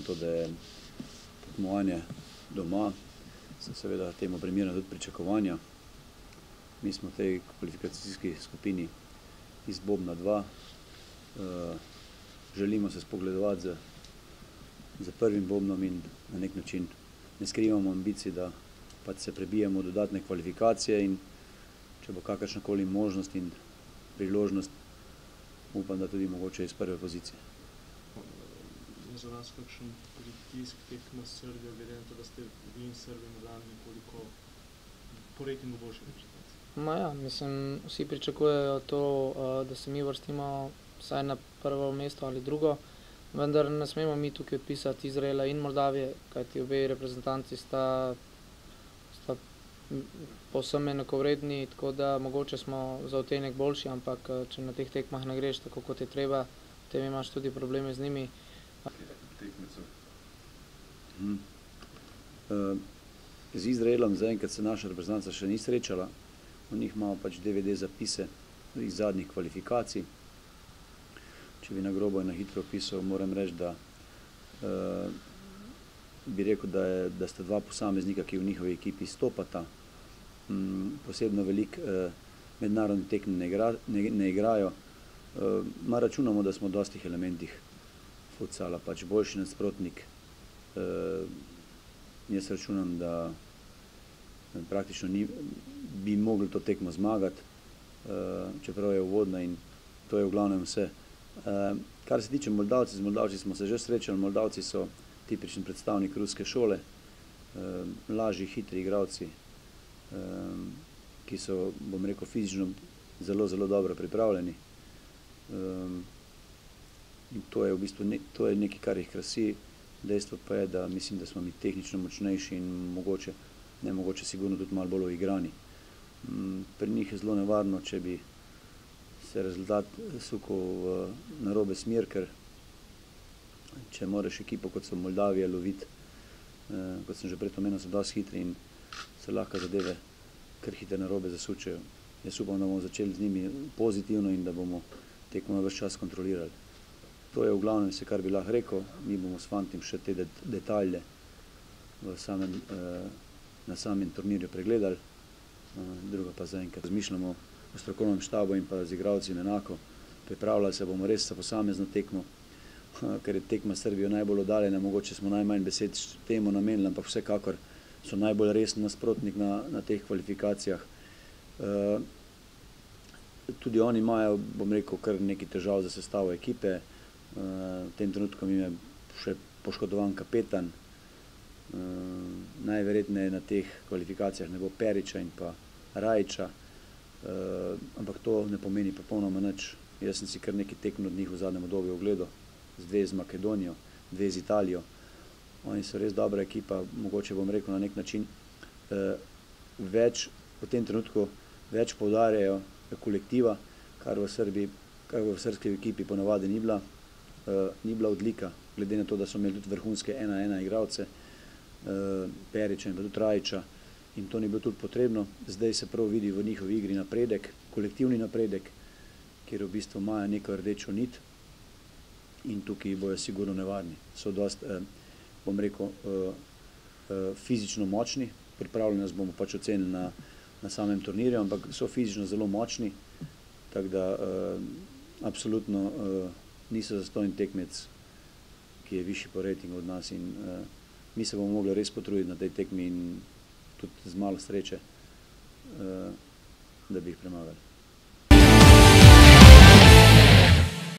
to, da je tekmovanje doma, so seveda temu primerno tudi pričakovanja. Mi smo v tej kvalifikacijski skupini iz bobna 2. Želimo se spogledovati z prvim bobnom in na nek način ne skrivamo ambicij, da pač se prebijemo dodatne kvalifikacije in če bo kakršnakoli možnost in priložnost, upam, da tudi mogoče iz prve pozicije. Je za vas kakšen pritisk tekma s Srbijo, glede na to, da ste vi in Srbi morda nekoliko po rejtingu boljši reprezentanci? Mislim, vsi pričakujejo to, da se mi vrstimo vsaj na prvo mesto ali drugo, vendar ne smemo mi tukaj odpisati Izraela in Moldavije, kajti obe reprezentanci sta povsem enakovredni, tako da mogoče smo za odtenek boljši, ampak če na teh tekmah ne greš tako, kot je treba, potem imaš tudi probleme z njimi. Z Izraelom zaenkrat se naša reprezentanca še ni srečala. V njih imamo pač DVD zapise iz zadnjih kvalifikacij. Če bi na grobo in na hitro opisal, moram reči, da bi rekel, da sta dva posameznika, ki v njihovi ekipi stopata. Posebno veliko mednarodnih tekem ne igrajo. Računamo, da smo v dostih elementih futsala pač boljši nasprotnik. Jaz računam, da praktično bi mogli to tekmo zmagati, čeprav je uvodna in to je v glavnem vse. Kar se tiče Moldavci, z Moldavci smo se že srečali. Moldavci so tipični predstavnik ruske šole, lažji, hitri igralci, ki so, bom rekel, fizično zelo, zelo dobro pripravljeni. In to je v bistvu nekaj, kar jih krasi. Dejstvo pa je, da mislim, da smo mi tehnično močnejši in mogoče sigurno tudi malo bolj uigrani. Pri njih je zelo nevarno, če bi se rezultat sukal v narobe smer, ker če moraš ekipo, kot so Moldavije, loviti, kot sem že prej omenil, so dosti hitri in se lahko zadeve kar hitro narobe zasučejo. Jaz upam, da bomo začeli z njimi pozitivno in da bomo tekmo ves čas kontrolirali. To je v glavnem vse, kar bi lahko rekel. Mi bomo s fantim še te detalje na samem turnirju pregledali. Druga pa zaenkrat razmišljamo o strokovnem štabu in pa z igralci enako. Pripravljali se bomo res za posamezno tekmo, ker je tekma s Srbijo najbolj oddaljena, mogoče smo najmanj besed temu namenili, ampak vsekakor so najbolj resen nasprotnik na teh kvalifikacijah. Tudi oni imajo, bom rekel, kar nekaj težav za sestavo ekipe. V tem trenutku jim je še poškodovan kapetan. Najverjetneje na teh kvalifikacijah ne bo Periča in pa Rajiča, ampak to ne pomeni popolnoma nič. Jaz sem si kar nekaj tekem od njih v zadnjem obdobju ogledal, dve z Makedonijo, dve z Italijo. Oni so res dobra ekipa, mogoče bom rekel na nek način v tem trenutku več poudarjajo kolektiva, kar v srbski ekipi ponavadi ni bila odlika, glede na to, da so imeli tudi vrhunske 1-1 igralce, Periča in pa tudi Rajiča, in to ni bilo tudi potrebno. Zdaj se prav vidi v njihovi igri napredek, kolektivni napredek, kjer v bistvu imajo neko rdečo nit in tukaj bojo sigurno nevarni. So dosti, bom rekel, fizično močni, pripravljeni nas bomo pač ocenili na samem turnirju, ampak so fizično zelo močni, tako da absolutno niso zastojni tekmec, ki je višji po rejtingu od nas in mi se bomo mogli res potruditi na tej tekmi in tudi z malo sreče, da bi jih premagali.